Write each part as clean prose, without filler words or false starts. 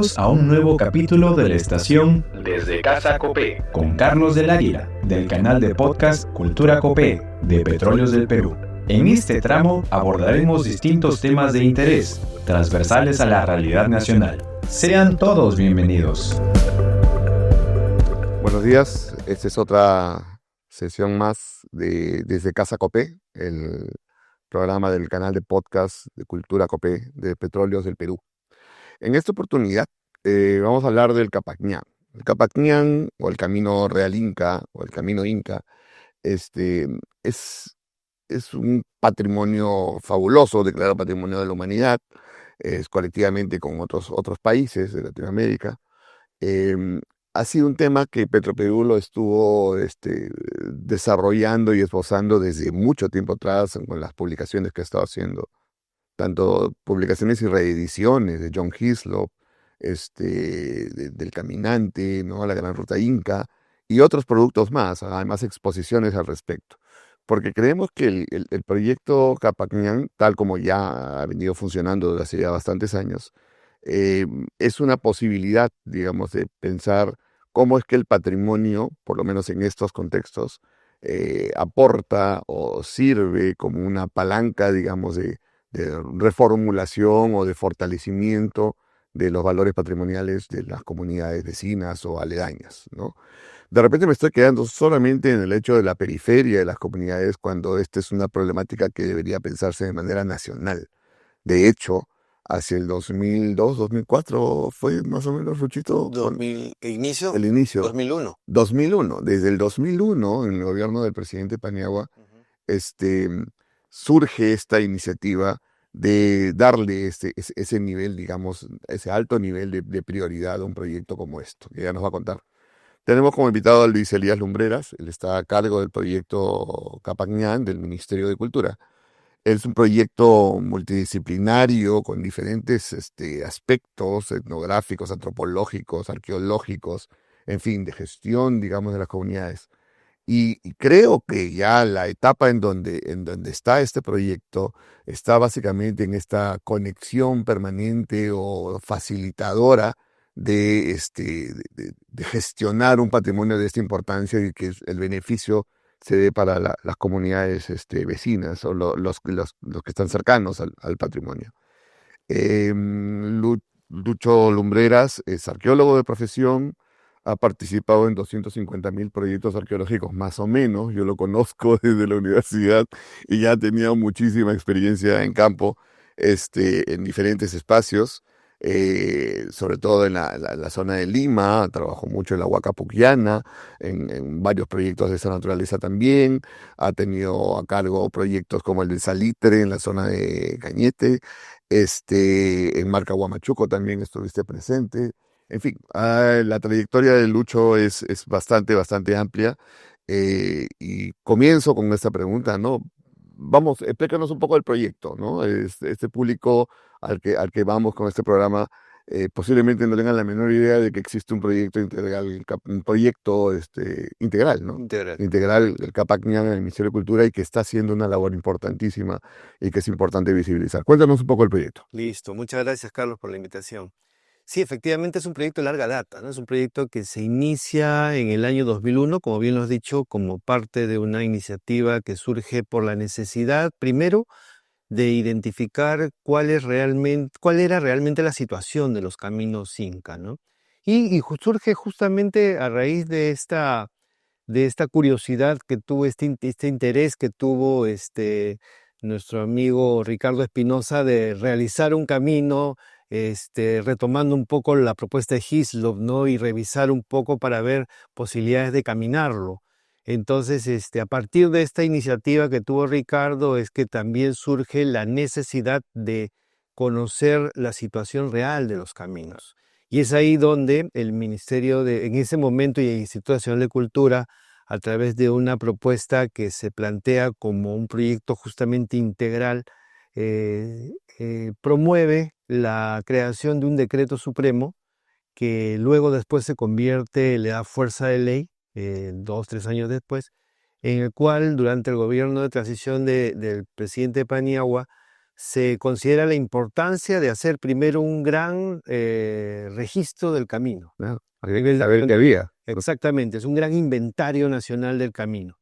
Bienvenidos a un nuevo capítulo de la estación Desde Casa Copé, con Carlos del Águila, del canal de podcast Cultura Copé, de Petróleos del Perú. En este tramo abordaremos distintos temas de interés, transversales a la realidad nacional. Sean todos bienvenidos. Buenos días, esta es otra sesión más de Desde Casa Copé, el programa del canal de podcast de Cultura Copé, de Petróleos del Perú. En esta oportunidad vamos a hablar del Capacñán. El Capacñán, o el Camino Real Inca, o el Camino Inca, es un patrimonio fabuloso, declarado Patrimonio de la Humanidad, colectivamente con otros países de Latinoamérica. Ha sido un tema que Petroperú lo estuvo desarrollando y esbozando desde mucho tiempo atrás con las publicaciones que ha estado haciendo, tanto publicaciones y reediciones de John Hislop, del Caminante, ¿no? La Gran Ruta Inca, y otros productos más, además exposiciones al respecto. Porque creemos que el proyecto Capacñán, tal como ya ha venido funcionando desde hace ya bastantes años, es una posibilidad, digamos, de pensar cómo es que el patrimonio, por lo menos en estos contextos, aporta o sirve como una palanca, digamos, de reformulación o de fortalecimiento de los valores patrimoniales de las comunidades vecinas o aledañas, ¿no? De repente me estoy quedando solamente en el hecho de la periferia de las comunidades, cuando esta es una problemática que debería pensarse de manera nacional. De hecho, hacia el 2002, 2004 fue más o menos, Ruchito. ¿El inicio? El inicio. 2001. 2001. Desde el 2001, en el gobierno del presidente Paniagua, surge esta iniciativa de darle ese nivel, digamos, ese alto nivel de prioridad a un proyecto como esto, que ya nos va a contar. Tenemos como invitado a Luis Elías Lumbreras. Él está a cargo del proyecto Capacñán del Ministerio de Cultura. Es un proyecto multidisciplinario con diferentes aspectos etnográficos, antropológicos, arqueológicos, en fin, de gestión, digamos, de las comunidades. Y creo que ya la etapa en donde está este proyecto está básicamente en esta conexión permanente o facilitadora de gestionar un patrimonio de esta importancia y que el beneficio se dé para las comunidades vecinas o los que están cercanos al patrimonio. Lucho Lumbreras es arqueólogo de profesión, ha participado en 250.000 proyectos arqueológicos, más o menos. Yo lo conozco desde la universidad y ya tenía muchísima experiencia en campo, en diferentes espacios, sobre todo en la zona de Lima. Trabajó mucho en la Huaca Pucllana, en varios proyectos de esa naturaleza también. Ha tenido a cargo proyectos como el de Salitre en la zona de Cañete. En Marca Huamachuco también estuviste presente. En fin, la trayectoria de Lucho es bastante amplia, y comienzo con esta pregunta, ¿no? Vamos, explícanos un poco el proyecto, ¿no? Este público al que vamos con este programa posiblemente no tengan la menor idea de que existe un proyecto integral, integral, ¿no? Integral, el Capacñán en el Ministerio de Cultura, y que está haciendo una labor importantísima y que es importante visibilizar. Cuéntanos un poco el proyecto. Listo, muchas gracias, Carlos, por la invitación. Sí, efectivamente es un proyecto de larga data, ¿no? Es un proyecto que se inicia en el año 2001, como bien lo has dicho, como parte de una iniciativa que surge por la necesidad, primero, de identificar cuál era realmente la situación de los caminos Inca, ¿no? Y surge justamente a raíz de esta curiosidad que tuvo, este interés que tuvo nuestro amigo Ricardo Espinosa de realizar un camino, retomando un poco la propuesta de Hislop, ¿no? Y revisar un poco para ver posibilidades de caminarlo. Entonces, a partir de esta iniciativa que tuvo Ricardo, es que también surge la necesidad de conocer la situación real de los caminos. Y es ahí donde el Ministerio en ese momento, y el Instituto Nacional de Cultura, a través de una propuesta que se plantea como un proyecto justamente integral, promueve la creación de un decreto supremo que luego después le da fuerza de ley, 2-3 años después, en el cual durante el gobierno de transición del presidente Paniagua se considera la importancia de hacer primero un gran registro del camino. Claro, había que saber qué había. Exactamente, es un gran inventario nacional del camino.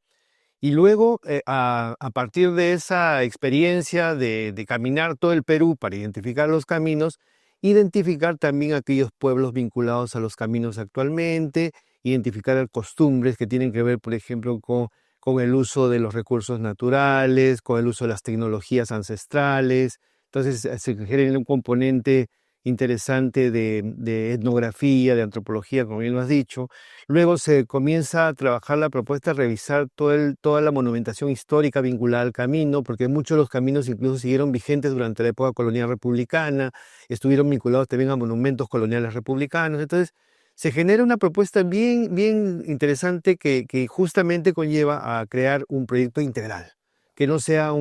Y luego, a partir de esa experiencia de caminar todo el Perú para identificar los caminos, identificar también aquellos pueblos vinculados a los caminos actualmente, identificar costumbres que tienen que ver, por ejemplo, con el uso de los recursos naturales, con el uso de las tecnologías ancestrales. Entonces se genera un componente interesante de etnografía, de antropología, como bien lo has dicho. Luego se comienza a trabajar la propuesta de revisar toda la monumentación histórica vinculada al camino, porque muchos de los caminos incluso siguieron vigentes durante la época colonial republicana, estuvieron vinculados también a monumentos coloniales republicanos. Entonces, se genera una propuesta bien, bien interesante que justamente conlleva a crear un proyecto integral, que no sea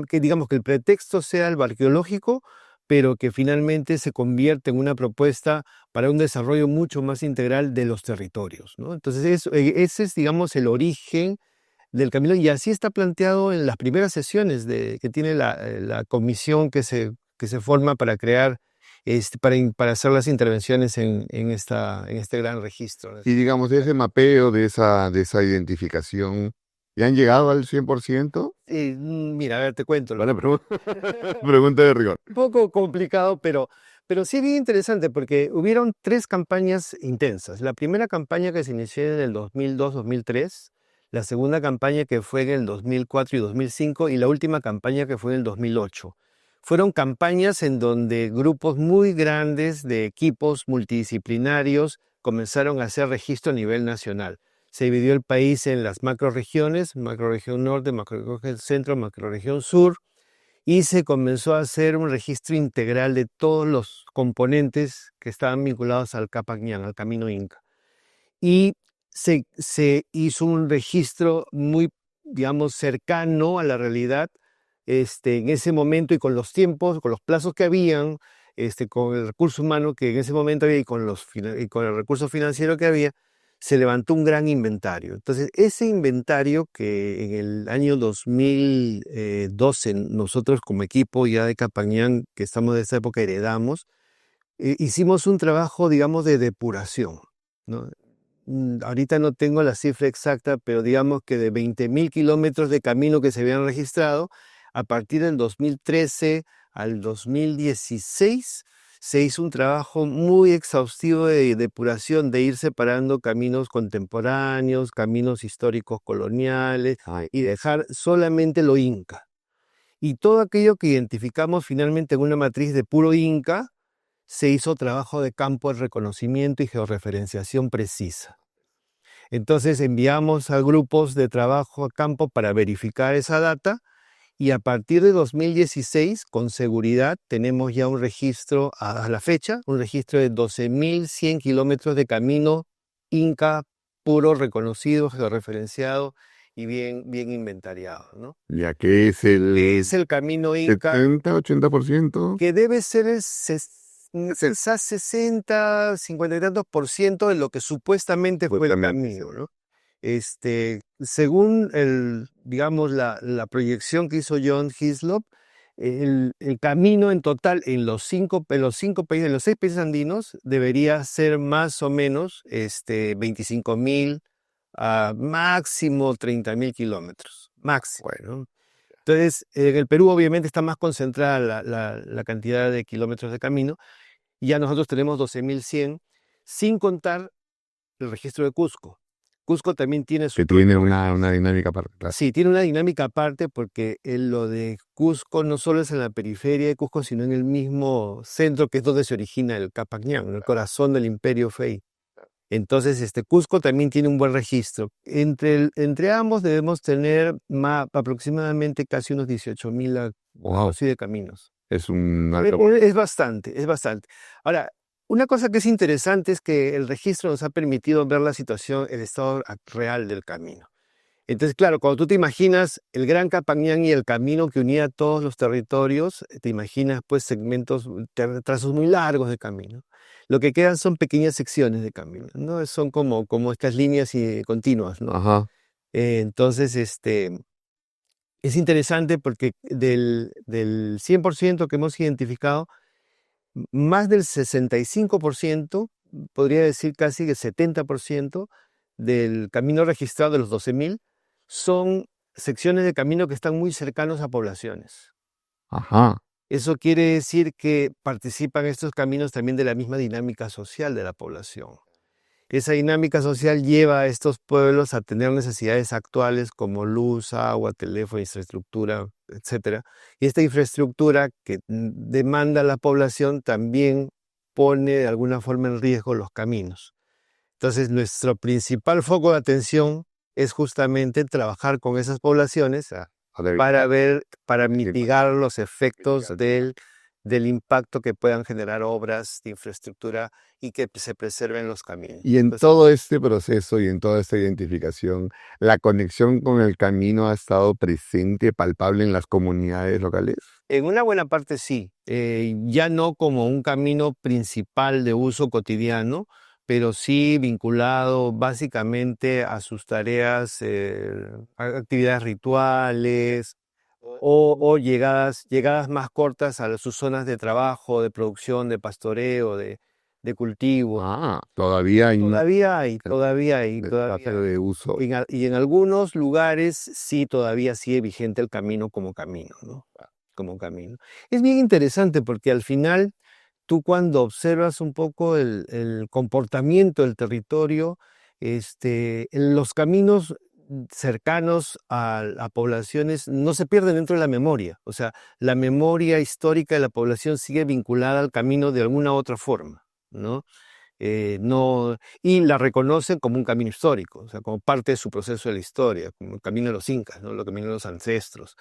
que digamos que el pretexto sea el arqueológico, pero que finalmente se convierte en una propuesta para un desarrollo mucho más integral de los territorios, ¿no? Entonces, ese es, digamos, el origen del camino, y así está planteado en las primeras sesiones que tiene la comisión que se forma para crear, para hacer las intervenciones en este gran registro, ¿no? Y digamos, de ese mapeo, de esa identificación, ¿ya han llegado al 100%? Mira, a ver, te cuento. Vale, pregunta de rigor. Un poco complicado, pero sí bien interesante, porque hubieron 3 campañas intensas. La primera campaña que se inició en el 2002-2003, la segunda campaña que fue en el 2004 y 2005, y la última campaña que fue en el 2008. Fueron campañas en donde grupos muy grandes de equipos multidisciplinarios comenzaron a hacer registro a nivel nacional. Se dividió el país en las macroregiones, macroregión norte, macroregión centro, macroregión sur, y se comenzó a hacer un registro integral de todos los componentes que estaban vinculados al Capac Ñan, al camino Inca. Y se hizo un registro muy, digamos, cercano a la realidad en ese momento, y con los tiempos, con los plazos que habían, con el recurso humano que en ese momento había, y con el recurso financiero que había, se levantó un gran inventario. Entonces, ese inventario que en el año 2012 nosotros como equipo ya de Capac Ñan, que estamos de esa época, heredamos, hicimos un trabajo, digamos, de depuración, ¿no? Ahorita no tengo la cifra exacta, pero digamos que de 20.000 kilómetros de camino que se habían registrado, a partir del 2013 al 2016, se hizo un trabajo muy exhaustivo de depuración, de ir separando caminos contemporáneos, caminos históricos coloniales, y dejar solamente lo inca. Y todo aquello que identificamos finalmente en una matriz de puro inca, se hizo trabajo de campo de reconocimiento y georreferenciación precisa. Entonces enviamos a grupos de trabajo a campo para verificar esa data, y a partir de 2016, con seguridad, tenemos ya un registro a la fecha, un registro de 12.100 kilómetros de camino inca puro, reconocido, georreferenciado y bien inventariado, ¿no? Ya que es el camino inca 70-80%. que debe ser quizás 60, 50 y tantos % de lo que supuestamente fue el camino, ¿no? Según digamos, la proyección que hizo John Hislop, el camino en total en los 6 países andinos debería ser más o menos 25.000 a máximo 30.000 kilómetros, máximo. Bueno, entonces, en el Perú obviamente está más concentrada la cantidad de kilómetros de camino. Ya nosotros tenemos 12.100, sin contar el registro de Cusco. Cusco también tiene Que tiene una dinámica aparte. Claro. Sí, tiene una dinámica aparte, porque lo de Cusco no solo es en la periferia de Cusco, sino en el mismo centro, que es donde se origina el Capac Ñan, en el corazón del Imperio Fey. Entonces, Cusco también tiene un buen registro. Entre ambos debemos tener aproximadamente casi unos 18.000 así de caminos. Es bastante, es bastante. Ahora, una cosa que es interesante es que el registro nos ha permitido ver la situación, el estado real del camino. Entonces, claro, cuando tú te imaginas el Gran Capac Ñan y el camino que unía todos los territorios, te imaginas pues segmentos, trazos muy largos de camino. Lo que quedan son pequeñas secciones de camino, ¿no? Son como estas líneas continuas, ¿no? Ajá. Entonces, Es interesante porque del 100% que hemos identificado, más del 65%, podría decir casi que 70% del camino registrado de los 12.000 son secciones de camino que están muy cercanos a poblaciones. Ajá. Eso quiere decir que participan estos caminos también de la misma dinámica social de la población. Esa dinámica social lleva a estos pueblos a tener necesidades actuales como luz, agua, teléfono, infraestructura, etc. Y esta infraestructura que demanda la población también pone de alguna forma en riesgo los caminos. Entonces, nuestro principal foco de atención es justamente trabajar con esas poblaciones para mitigar los efectos del impacto que puedan generar obras de infraestructura y que se preserven los caminos. Y en todo este proceso y en toda esta identificación, ¿la conexión con el camino ha estado presente, palpable en las comunidades locales? En una buena parte sí, ya no como un camino principal de uso cotidiano, pero sí vinculado básicamente a sus tareas, a actividades rituales o llegadas más cortas a sus zonas de trabajo, de producción, de pastoreo, de cultivo. Todavía hay Todavía hay. de uso. Y en algunos lugares sí todavía sigue vigente el camino como camino, ¿no? Como camino. Es bien interesante porque al final tú cuando observas un poco el comportamiento del territorio, los caminos cercanos a poblaciones no se pierden dentro de la memoria. O sea, la memoria histórica de la población sigue vinculada al camino de alguna otra forma, ¿no? Y la reconocen como un camino histórico, o sea, como parte de su proceso de la historia, como el camino de los incas, ¿no? El camino de los ancestros.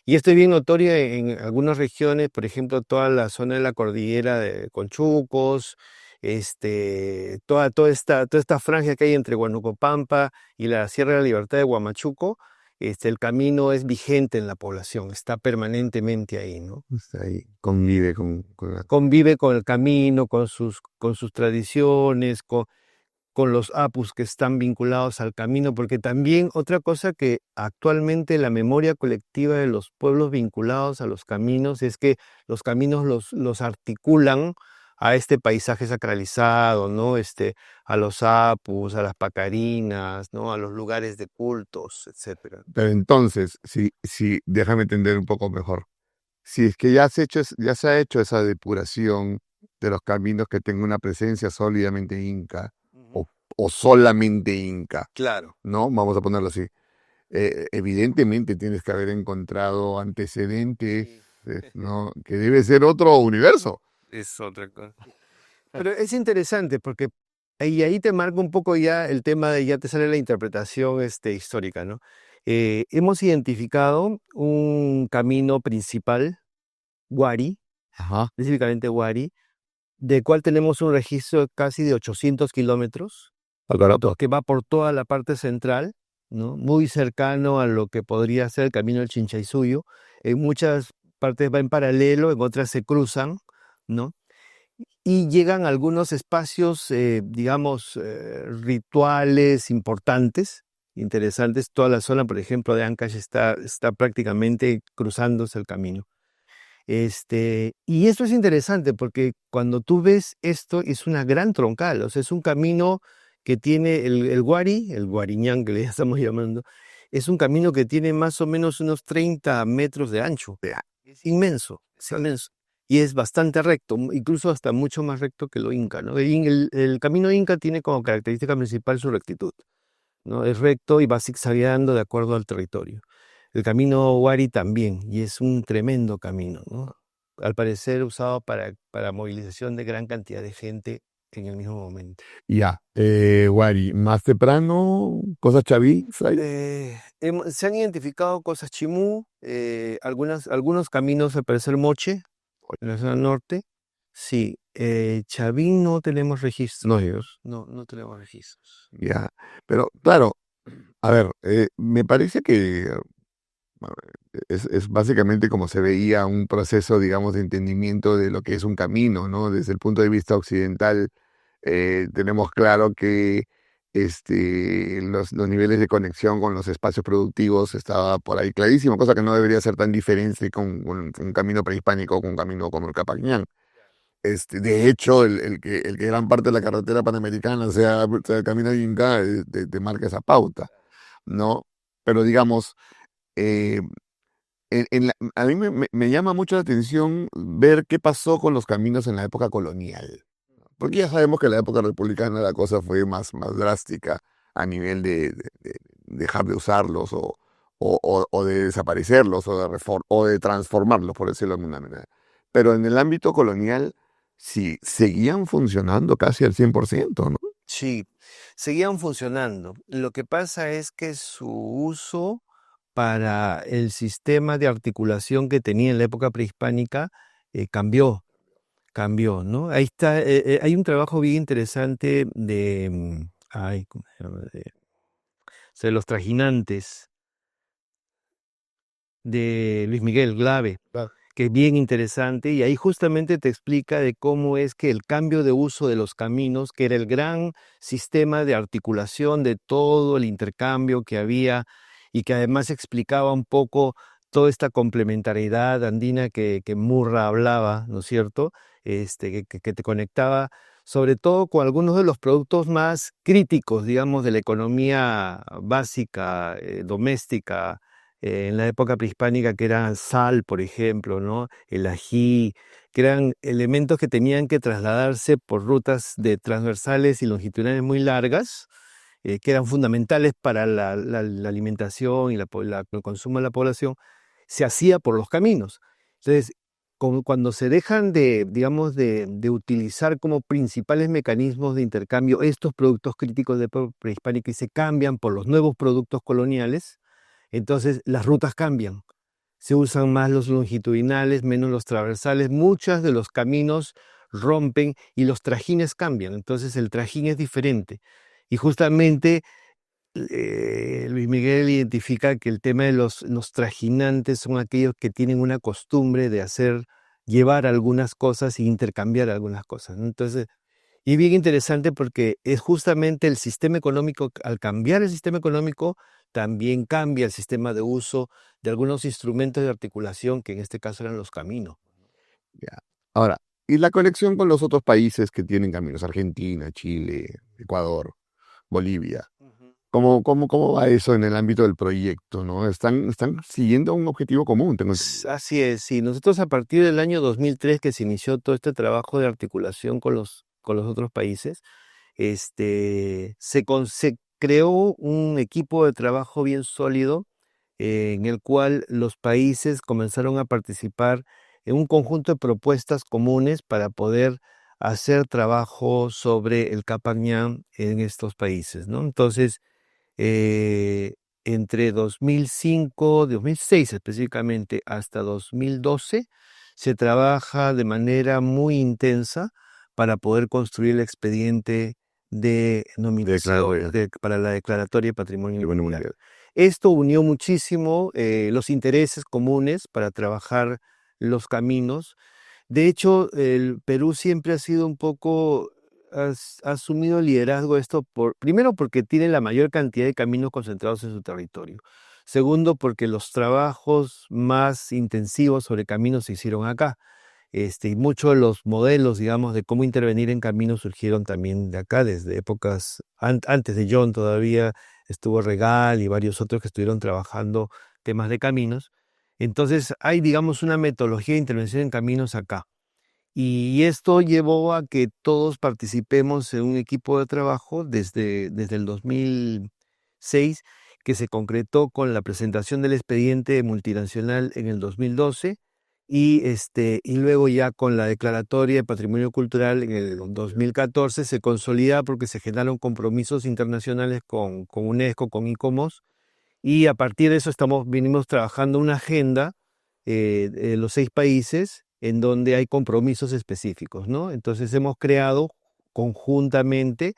Y esto es bien notorio en algunas regiones, por ejemplo, toda la zona de la cordillera de Conchucos, toda esta franja que hay entre Huanucopampa y la Sierra de la Libertad de Huamachuco. El camino es vigente en la población, está permanentemente ahí, ¿no? Está ahí, convive Convive con el camino, con sus tradiciones, con los apus que están vinculados al camino, porque también otra cosa que actualmente la memoria colectiva de los pueblos vinculados a los caminos es que los caminos los articulan a este paisaje sacralizado, ¿no? A los apus, a las pacarinas, ¿no? A los lugares de cultos, etc. Pero entonces, déjame entender un poco mejor. Si es que ya se ha hecho esa depuración de los caminos que tengan una presencia sólidamente inca o solamente inca, Claro. ¿no? Vamos a ponerlo así. Evidentemente tienes que haber encontrado antecedentes, ¿no? Que debe ser otro universo. Es otra cosa. Pero es interesante porque ahí te marca un poco ya el tema de, ya te sale la interpretación histórica, ¿no? Hemos identificado un camino principal, Huari, específicamente Huari, del cual tenemos un registro casi de 800 kilómetros, que va por toda la parte central, ¿no? Muy cercano a lo que podría ser el camino del Chinchaysuyo. En muchas partes va en paralelo, en otras se cruzan, ¿no? Y llegan a algunos espacios, digamos, rituales importantes, interesantes. Toda la zona, por ejemplo, de Ancash está prácticamente cruzándose el camino. Y esto es interesante porque cuando tú ves esto, es una gran troncal, o sea, es un camino que tiene el Huari, el Guariñán que le estamos llamando, es un camino que tiene más o menos unos 30 metros de ancho. Es inmenso, es inmenso. Y es bastante recto, incluso hasta mucho más recto que lo inca, ¿no? El camino inca tiene como característica principal su rectitud, ¿no? Es recto y va zigzagueando de acuerdo al territorio. El camino Huari también, y es un tremendo camino, ¿no? Al parecer usado para movilización de gran cantidad de gente en el mismo momento. Ya, Huari, más temprano, cosas chaví. Se han identificado cosas chimú, algunos caminos al parecer moche, en la zona norte. Sí, Chavín no tenemos registros. No tenemos registros. Ya, pero claro, a ver, me parece que es básicamente como se veía un proceso, digamos, de entendimiento de lo que es un camino, ¿no? Desde el punto de vista occidental, tenemos claro que los niveles de conexión con los espacios productivos estaba por ahí clarísimo, cosa que no debería ser tan diferente con un camino prehispánico, con un camino como el Capañán. De hecho, el que gran parte de la carretera panamericana sea el camino Inca, te marca esa pauta, ¿no? Pero digamos, eh, a mí me llama mucho la atención ver qué pasó con los caminos en la época colonial. Porque ya sabemos que en la época republicana la cosa fue más drástica a nivel de dejar de usarlos o de desaparecerlos o de transformarlos, por decirlo de alguna manera. Pero en el ámbito colonial sí seguían funcionando casi al 100%, ¿no? Sí, seguían funcionando. Lo que pasa es que su uso para el sistema de articulación que tenía en la época prehispánica cambió, ¿no? Ahí está, hay un trabajo bien interesante de, ¿cómo se llama? De los trajinantes de Luis Miguel Glave, Claro. que es bien interesante, y ahí justamente te explica de cómo es que el cambio de uso de los caminos, que era el gran sistema de articulación de todo el intercambio que había, y que además explicaba un poco toda esta complementariedad andina que Murra hablaba, ¿no es cierto? Que te conectaba sobre todo con algunos de los productos más críticos, digamos, de la economía básica, doméstica, en la época prehispánica, que era sal, por ejemplo, ¿no? El ají, que eran elementos que tenían que trasladarse por rutas de transversales y longitudinales muy largas, que eran fundamentales para la alimentación y el consumo de la población, se hacía por los caminos. Entonces, cuando se dejan de, digamos, de utilizar como principales mecanismos de intercambio estos productos críticos de época prehispánica y se cambian por los nuevos productos coloniales, entonces las rutas cambian. Se usan más los longitudinales, menos los transversales. Muchos de los caminos rompen y los trajines cambian. Entonces el trajín es diferente. Y justamente Luis Miguel identifica que el tema de los trajinantes son aquellos que tienen una costumbre de llevar algunas cosas e intercambiar algunas cosas, ¿no? Entonces, y bien interesante porque es justamente el sistema económico, al cambiar el sistema económico, también cambia el sistema de uso de algunos instrumentos de articulación, que en este caso eran los caminos. Ya. Ahora, ¿y la conexión con los otros países que tienen caminos? Argentina, Chile, Ecuador, Bolivia. ¿Cómo va eso en el ámbito del proyecto, ¿no? Están siguiendo un objetivo común, tengo entendido. Así es, sí. Nosotros a partir del año 2003 que se inició todo este trabajo de articulación con los otros países, se creó un equipo de trabajo bien sólido, en el cual los países comenzaron a participar en un conjunto de propuestas comunes para poder hacer trabajo sobre el Capañán en estos países, ¿no? Entonces, eh, entre 2006 específicamente, hasta 2012, se trabaja de manera muy intensa para poder construir el expediente de nominación Declaratoria. para la declaratoria de patrimonio Patrimonio mundial. mundial. Esto unió muchísimo los intereses comunes para trabajar los caminos. De hecho, el Perú siempre ha sido un poco, ha asumido el liderazgo de esto, primero porque tiene la mayor cantidad de caminos concentrados en su territorio. Segundo, porque los trabajos más intensivos sobre caminos se hicieron acá. Y muchos de los modelos, digamos, de cómo intervenir en caminos surgieron también de acá, desde épocas antes de John todavía estuvo Regal y varios otros que estuvieron trabajando temas de caminos. Entonces hay, digamos, una metodología de intervención en caminos acá. Y esto llevó a que todos participemos en un equipo de trabajo desde el 2006, que se concretó con la presentación del expediente multinacional en el 2012 y luego ya con la declaratoria de patrimonio cultural en el 2014 se consolida porque se generaron compromisos internacionales con UNESCO, con ICOMOS, y a partir de eso venimos trabajando una agenda de los 6 países en donde hay compromisos específicos, ¿no? Entonces hemos creado conjuntamente,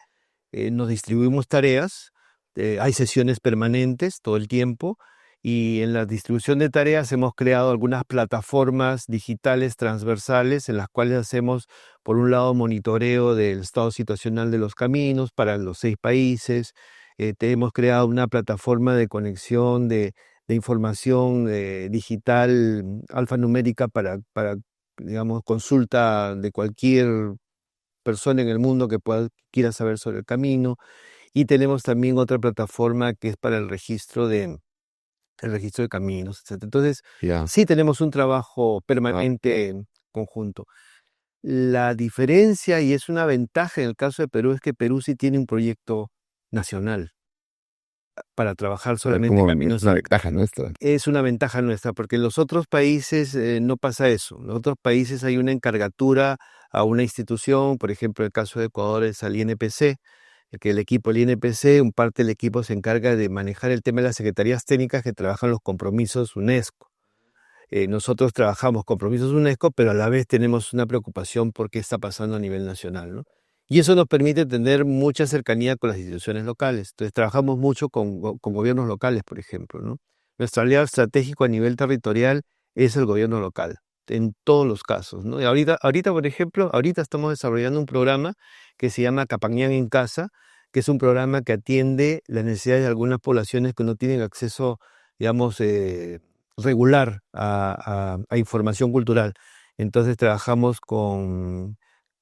nos distribuimos tareas, hay sesiones permanentes todo el tiempo Y en la distribución de tareas hemos creado algunas plataformas digitales transversales en las cuales hacemos, por un lado, monitoreo del estado situacional de los caminos para los 6 países. Hemos creado una plataforma de conexión de información digital alfanumérica para, digamos, consulta de cualquier persona en el mundo que quiera saber sobre el camino. Y tenemos también otra plataforma que es para el registro de caminos, etc. Entonces, Ya. sí tenemos un trabajo permanente conjunto. La diferencia, y es una ventaja en el caso de Perú, es que Perú sí tiene un proyecto nacional para trabajar solamente en Como caminos. es una ventaja nuestra. Es una ventaja nuestra, porque en los otros países no pasa eso. En los otros países hay una encargatura a una institución, por ejemplo, el caso de Ecuador es al INPC, que el equipo del INPC, un parte del equipo se encarga de manejar el tema de las secretarías técnicas que trabajan los compromisos UNESCO. Nosotros trabajamos compromisos UNESCO, pero a la vez tenemos una preocupación por qué está pasando a nivel nacional, ¿no? Y eso nos permite tener mucha cercanía con las instituciones locales. Entonces, trabajamos mucho con gobiernos locales, por ejemplo, ¿no? Nuestro aliado estratégico a nivel territorial es el gobierno local, en todos los casos, ¿no? Y ahorita, por ejemplo, ahorita estamos desarrollando un programa que se llama Capañán en Casa, que es un programa que atiende las necesidades de algunas poblaciones que no tienen acceso, digamos, regular a información cultural. Entonces trabajamos con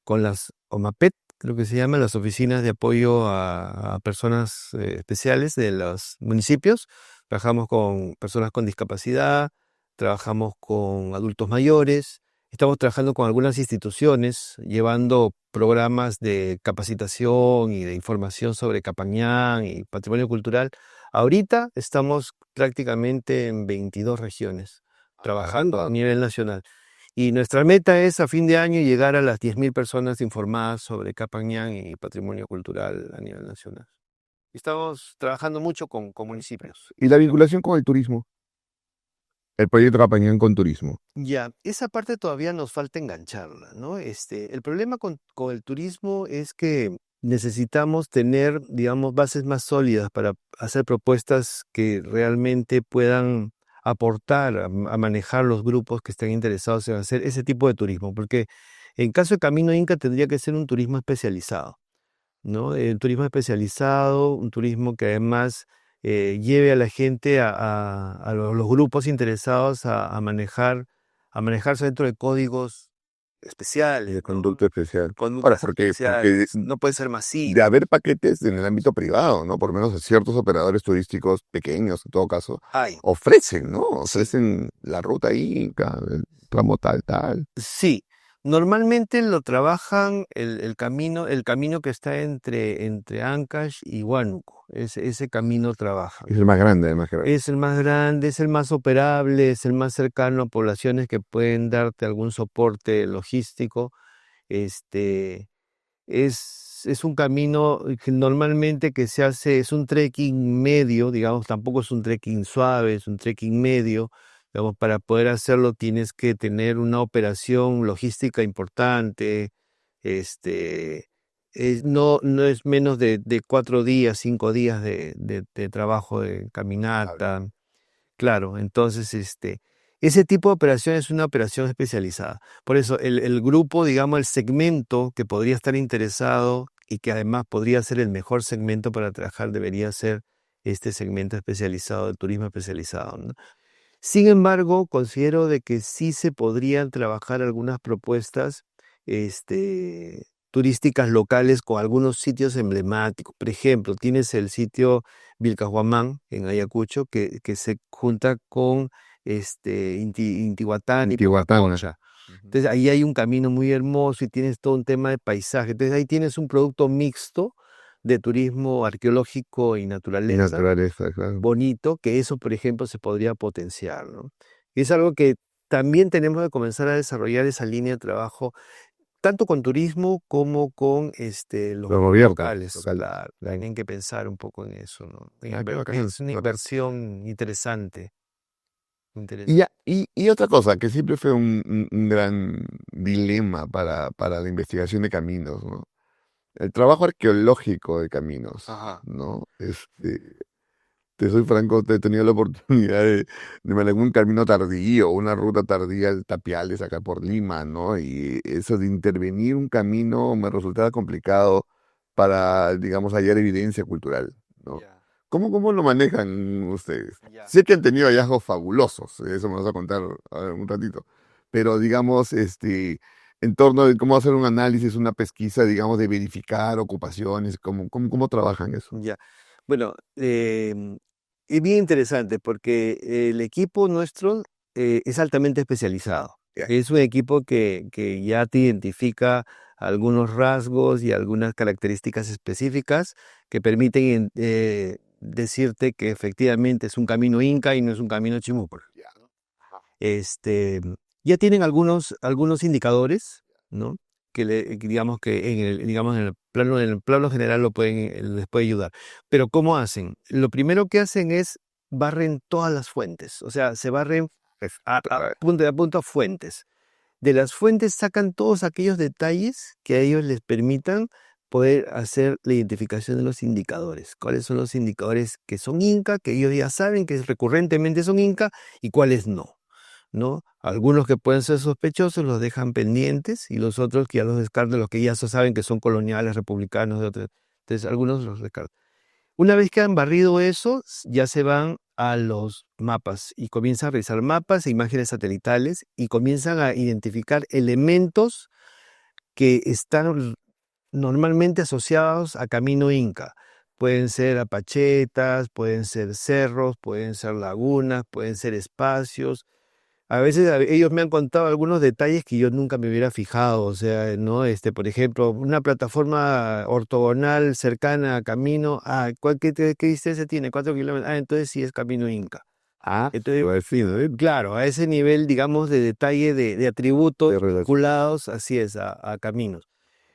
las OMAPET, creo que se llaman, las oficinas de apoyo a personas especiales de los municipios. Trabajamos con personas con discapacidad, trabajamos con adultos mayores, estamos trabajando con algunas instituciones, llevando programas de capacitación y de información sobre Capañán y patrimonio cultural. Ahorita estamos prácticamente en 22 regiones, trabajando a nivel nacional. Y nuestra meta es a fin de año llegar a las 10.000 personas informadas sobre Capañán y patrimonio cultural a nivel nacional. Estamos trabajando mucho con municipios. ¿Y la vinculación con el turismo? El proyecto Capañán con turismo. Ya, esa parte todavía nos falta engancharla, ¿no? El problema con el turismo es que necesitamos tener, digamos, bases más sólidas para hacer propuestas que realmente puedan aportar a manejar los grupos que estén interesados en hacer ese tipo de turismo, porque en caso de Camino Inca tendría que ser un turismo especializado, ¿no? El turismo especializado, un turismo que además lleve a la gente, a los grupos interesados a manejarse dentro de códigos especiales, De ¿no? conducta especial. Ahora, Conductas porque especiales, no puede ser de masivo. haber paquetes en el ámbito privado, ¿no? Por lo menos ciertos operadores turísticos pequeños, en todo caso, Hay. ofrecen, ¿no? Sí. Ofrecen la ruta Inca, el tramo tal. Sí, normalmente lo trabajan el camino que está entre Ancash y Huánuco. Ese camino trabaja. Es el más grande, además. Es el más grande, es el más operable, es el más cercano a poblaciones que pueden darte algún soporte logístico. Este, es un camino que normalmente que se hace, es un trekking medio, digamos, tampoco es un trekking suave, es un trekking medio. Digamos, para poder hacerlo tienes que tener una operación logística importante. Este, no es menos de 4 días, 5 días de trabajo de caminata. Claro, entonces ese tipo de operación es una operación especializada. Por eso el grupo, digamos, el segmento que podría estar interesado y que además podría ser el mejor segmento para trabajar debería ser este segmento especializado, el turismo especializado, ¿no? Sin embargo, considero de que sí se podrían trabajar algunas propuestas turísticas locales con algunos sitios emblemáticos. Por ejemplo, tienes el sitio Vilcahuamán en Ayacucho que se junta con Intihuatán y Intihuatán. Pampacocha. Entonces ahí hay un camino muy hermoso y tienes todo un tema de paisaje. Entonces ahí tienes un producto mixto de turismo arqueológico y Y naturaleza naturaleza, claro. bonito, que eso, por ejemplo, se podría potenciar, ¿no? Y es algo que también tenemos que comenzar a desarrollar esa línea de trabajo, tanto con turismo como con los gobiernos locales. locales. Claro, tienen que pensar un poco en eso, ¿no? Qué bacán. Es una inversión interesante. Y, ya, y otra cosa, que siempre fue un gran dilema para la investigación de caminos, ¿no? El trabajo arqueológico de caminos, Ajá. ¿no? Te soy franco, he tenido la oportunidad de ver algún camino tardío, una ruta tardía de Tapiales acá por Lima, ¿no? Y eso de intervenir un camino me resultaba complicado para, digamos, hallar evidencia cultural, ¿no? Ya, ¿Cómo lo manejan ustedes? ya. Sé que han tenido hallazgos fabulosos, eso me vas a contar un ratito, pero digamos, en torno de cómo hacer un análisis, una pesquisa, digamos, de verificar ocupaciones, ¿cómo trabajan eso? Ya. Bueno, es bien interesante porque el equipo nuestro es altamente especializado. Ya. Es un equipo que ya te identifica algunos rasgos y algunas características específicas que permiten decirte que efectivamente es un camino inca y no es un camino chimúpor. Ya. Ajá. Este, ya tienen algunos indicadores, ¿no? Que digamos que digamos en el plano general les puede ayudar. Pero ¿cómo hacen? Lo primero que hacen es barren todas las fuentes, o sea, se barren a punto a fuentes. De las fuentes sacan todos aquellos detalles que a ellos les permitan poder hacer la identificación de los indicadores. ¿Cuáles son los indicadores que son inca, que ellos ya saben que recurrentemente son inca y cuáles no? ¿No? Algunos que pueden ser sospechosos los dejan pendientes y los otros que ya los descartan, los que ya saben que son coloniales, republicanos, de otros. Entonces, algunos los descartan. Una vez que han barrido eso, ya se van a los mapas y comienzan a revisar mapas e imágenes satelitales y comienzan a identificar elementos que están normalmente asociados a Camino Inca. Pueden ser apachetas, pueden ser cerros, pueden ser lagunas, pueden ser espacios. A veces ellos me han contado algunos detalles que yo nunca me hubiera fijado, o sea, ¿no? Por ejemplo, una plataforma ortogonal cercana a Camino, ¿qué distancia tiene? 4 kilómetros. Entonces sí es Camino Inca. Ah, Entonces, lo defino, ¿eh? claro, a ese nivel, digamos, de detalle de atributos De relación. vinculados, así es, a caminos.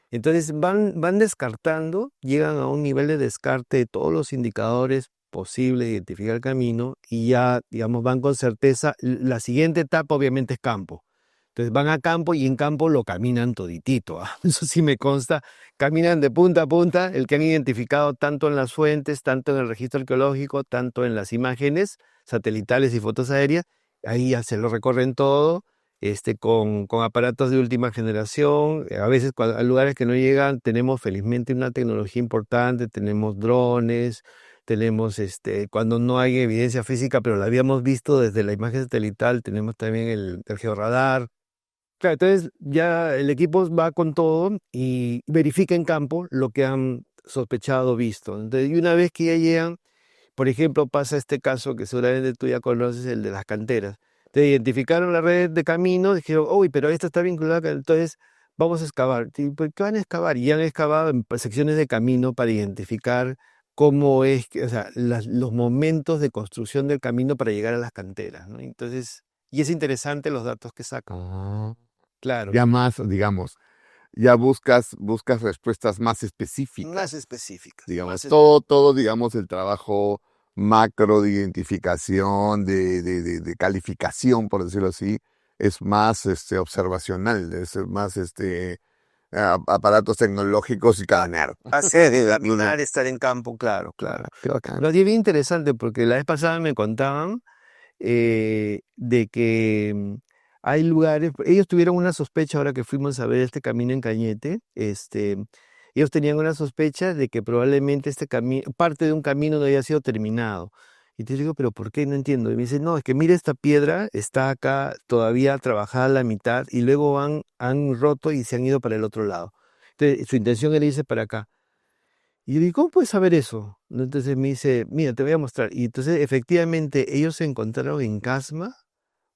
Entonces van descartando, llegan a un nivel de descarte de todos los indicadores posibles de identificar el camino y ya, digamos, van con certeza. La siguiente etapa obviamente es campo. Entonces van a campo y en campo lo caminan toditito. Eso sí me consta. Caminan de punta a punta, el que han identificado tanto en las fuentes, tanto en el registro arqueológico, tanto en las imágenes satelitales y fotos aéreas. Ahí ya se lo recorren todo con aparatos de última generación. A veces a lugares que no llegan tenemos felizmente una tecnología importante, tenemos drones, tenemos cuando no hay evidencia física, pero la habíamos visto desde la imagen satelital, tenemos también el georradar. Claro, entonces ya el equipo va con todo y verifica en campo lo que han sospechado, visto. Entonces, y una vez que ya llegan, por ejemplo, pasa este caso que seguramente tú ya conoces, el de las canteras. Te identificaron la red de camino, dijeron, uy, pero esta está vinculada, entonces vamos a excavar. ¿Por qué van a excavar? Y han excavado en secciones de camino para identificar cómo es, o sea, los momentos de construcción del camino para llegar a las canteras, ¿no? Entonces, y es interesante los datos que sacan. Ah. Claro. Ya más, digamos, ya buscas respuestas más específicas. Más específicas. Digamos, Más todo, digamos, el trabajo macro de identificación, de calificación, por decirlo así, es más observacional, es más aparatos tecnológicos y cada nerd. caminar, estar en campo, claro, claro. Qué bacán. Lo bien interesante porque la vez pasada me contaban de que hay lugares, ellos tuvieron una sospecha ahora que fuimos a ver este camino en Cañete, ellos tenían una sospecha de que probablemente este camino, parte de un camino no haya sido terminado. Y te digo, pero ¿por qué? No entiendo. Y me dice, no, es que mira esta piedra, está acá todavía trabajada a la mitad y luego han roto y se han ido para el otro lado. Entonces, su intención era irse para acá. Y yo digo, ¿cómo puedes saber eso? Entonces me dice, mira, te voy a mostrar. Y entonces efectivamente ellos encontraron en Casma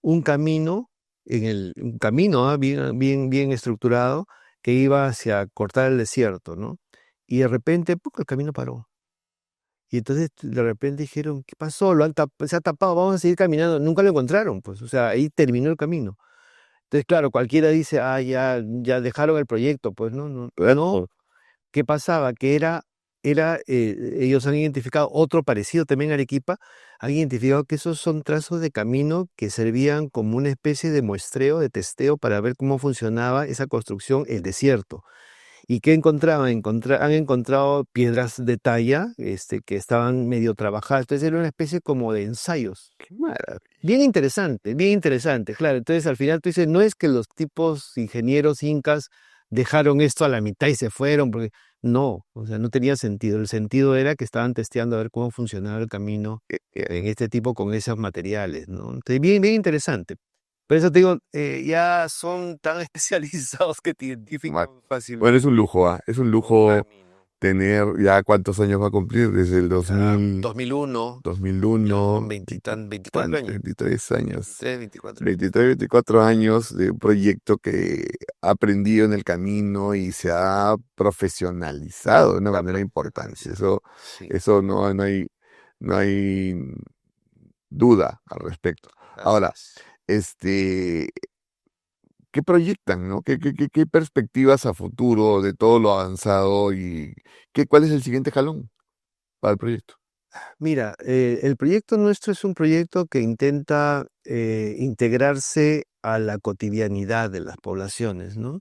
un camino, un camino bien estructurado que iba hacia cortar el desierto, ¿no? Y de repente, ¡puc!, el camino paró. Y entonces de repente dijeron, ¿qué pasó? Se ha tapado, vamos a seguir caminando. Nunca lo encontraron, pues, o sea, ahí terminó el camino. Entonces, claro, cualquiera dice, ya dejaron el proyecto, pues no. ¿Qué pasaba? Que ellos han identificado otro parecido también a Arequipa, han identificado que esos son trazos de camino que servían como una especie de muestreo, de testeo para ver cómo funcionaba esa construcción, el desierto. ¿Y qué encontraban? Han encontrado piedras de talla que estaban medio trabajadas. Entonces era una especie como de ensayos. Qué maravilla. Bien interesante, claro. Entonces al final tú dices, no es que los tipos ingenieros incas dejaron esto a la mitad y se fueron, porque no, o sea, no tenía sentido. El sentido era que estaban testeando a ver cómo funcionaba el camino en este tipo con esos materiales, ¿no? Entonces, bien interesante. Por eso te digo, ya son tan especializados que te identifican fácilmente. Bueno, es un lujo, es un lujo Camino. tener, ya cuántos años va a cumplir, desde el 2001, 2001, 24 años. 23 años. 24 años. 23, 24 años de un proyecto que ha aprendido en el camino y se ha profesionalizado de una manera importante. Sí. Eso no hay duda al respecto. Ahora, ¿qué proyectan, no? ¿Qué perspectivas a futuro de todo lo avanzado y cuál es el siguiente jalón para el proyecto? Mira, el proyecto nuestro es un proyecto que intenta integrarse a la cotidianidad de las poblaciones, ¿no?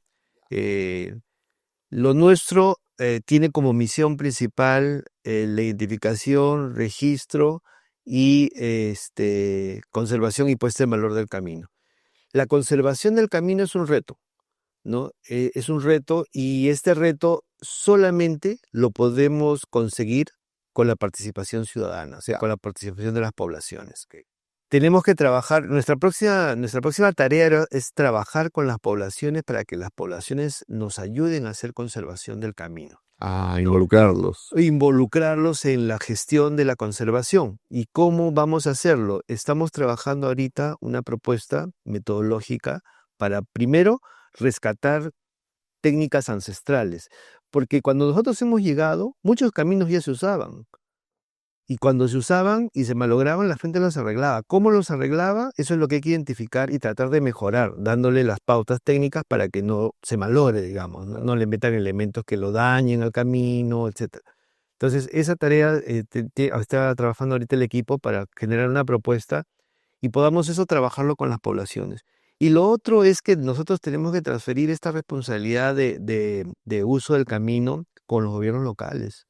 Lo nuestro tiene como misión principal la identificación, registro y conservación y puesta en valor del camino. La conservación del camino es un reto, ¿no? Es un reto y este reto solamente lo podemos conseguir con la participación ciudadana, o sea, con la participación de las poblaciones. Tenemos que trabajar, nuestra próxima tarea es trabajar con las poblaciones para que las poblaciones nos ayuden a hacer conservación del camino. Involucrarlos. Involucrarlos en la gestión de la conservación. ¿Y cómo vamos a hacerlo? Estamos trabajando ahorita una propuesta metodológica para, primero, rescatar técnicas ancestrales, porque cuando nosotros hemos llegado, muchos caminos ya se usaban. Y cuando se usaban y se malograban, la gente los arreglaba. ¿Cómo los arreglaba? Eso es lo que hay que identificar y tratar de mejorar, dándole las pautas técnicas para que no se malogre, digamos, no le metan elementos que lo dañen al camino, etc. Entonces, esa tarea está trabajando ahorita el equipo para generar una propuesta y podamos eso trabajarlo con las poblaciones. Y lo otro es que nosotros tenemos que transferir esta responsabilidad de uso del camino con los gobiernos locales.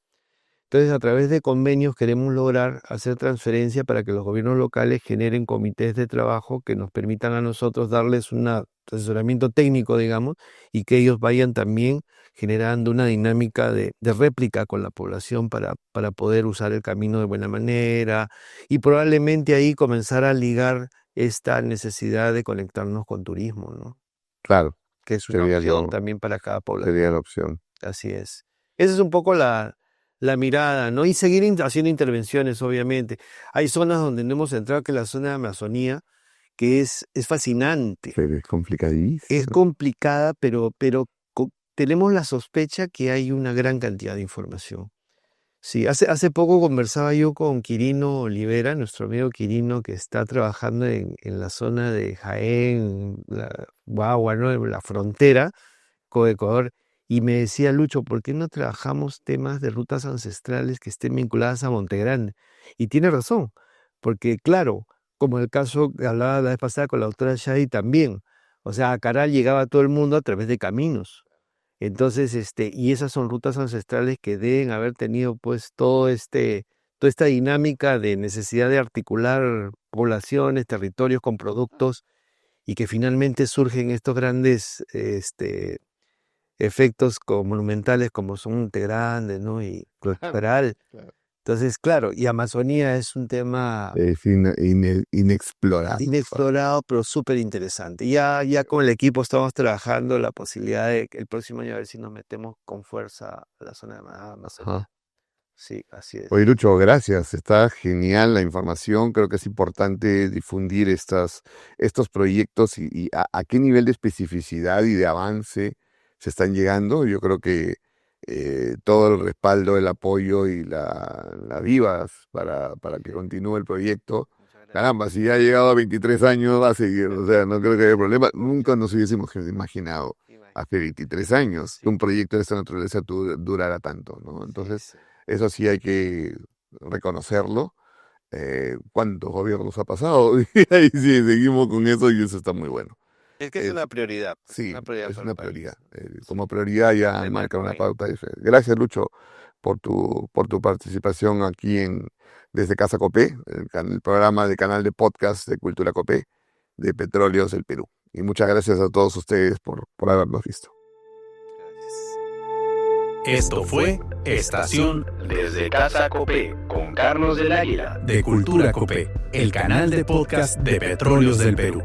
Entonces, a través de convenios queremos lograr hacer transferencia para que los gobiernos locales generen comités de trabajo que nos permitan a nosotros darles un asesoramiento técnico, digamos, y que ellos vayan también generando una dinámica de réplica con la población para poder usar el camino de buena manera y probablemente ahí comenzar a ligar esta necesidad de conectarnos con turismo, ¿no? Claro, Que es una opción también para cada población. sería la opción. Así es. Esa es un poco la mirada, ¿no? Y seguir haciendo intervenciones, obviamente. Hay zonas donde no hemos entrado, que es la zona de Amazonía, que es fascinante. Es complicadísimo. Es complicada, pero tenemos la sospecha que hay una gran cantidad de información. Sí, hace poco conversaba yo con Quirino Olivera, nuestro amigo Quirino, que está trabajando en la zona de Jaén, Guagua, ¿no? En la frontera con Ecuador. Y me decía, Lucho, ¿por qué no trabajamos temas de rutas ancestrales que estén vinculadas a Monte Grande? Y tiene razón, porque claro, como el caso que hablaba la vez pasada con la doctora Shadi también, o sea, a Caral llegaba todo el mundo a través de caminos. Entonces, y esas son rutas ancestrales que deben haber tenido pues toda esta dinámica de necesidad de articular poblaciones, territorios con productos y que finalmente surgen estos grandes efectos monumentales como son Monte Grande, ¿no? Y Caral. Claro. Entonces, claro, y Amazonía es un tema Es inexplorado. inexplorado, pero súper interesante. Ya con el equipo estamos trabajando la posibilidad de que el próximo año a ver si nos metemos con fuerza a la zona de Amazonía. Ajá. Sí, así es. Oye, Lucho, gracias. Está genial la información. Creo que es importante difundir estos proyectos y a qué nivel de especificidad y de avance se están llegando. Yo creo que todo el respaldo, el apoyo y la vivas para que continúe el proyecto. Caramba, si ya ha llegado a 23 años, va a seguir. O sea, no creo que haya problema. Nunca nos hubiésemos imaginado hace 23 años que un proyecto de esta naturaleza durara tanto, ¿no? Entonces, eso sí hay que reconocerlo. ¿Cuántos gobiernos ha pasado? Y ahí sí, seguimos con eso y eso está muy bueno. Es que es una prioridad. Sí, Una prioridad es para una el país. prioridad. Como prioridad ya El marca marco una regla. pauta. Gracias, Lucho, por tu participación aquí desde Casa Copé, el programa de canal de podcast de Cultura Copé de Petróleos del Perú. Y muchas gracias a todos ustedes por habernos visto. Gracias. Esto fue Estación desde Casa Copé con Carlos del Águila de Cultura Copé, el canal de podcast de Petróleos del Perú.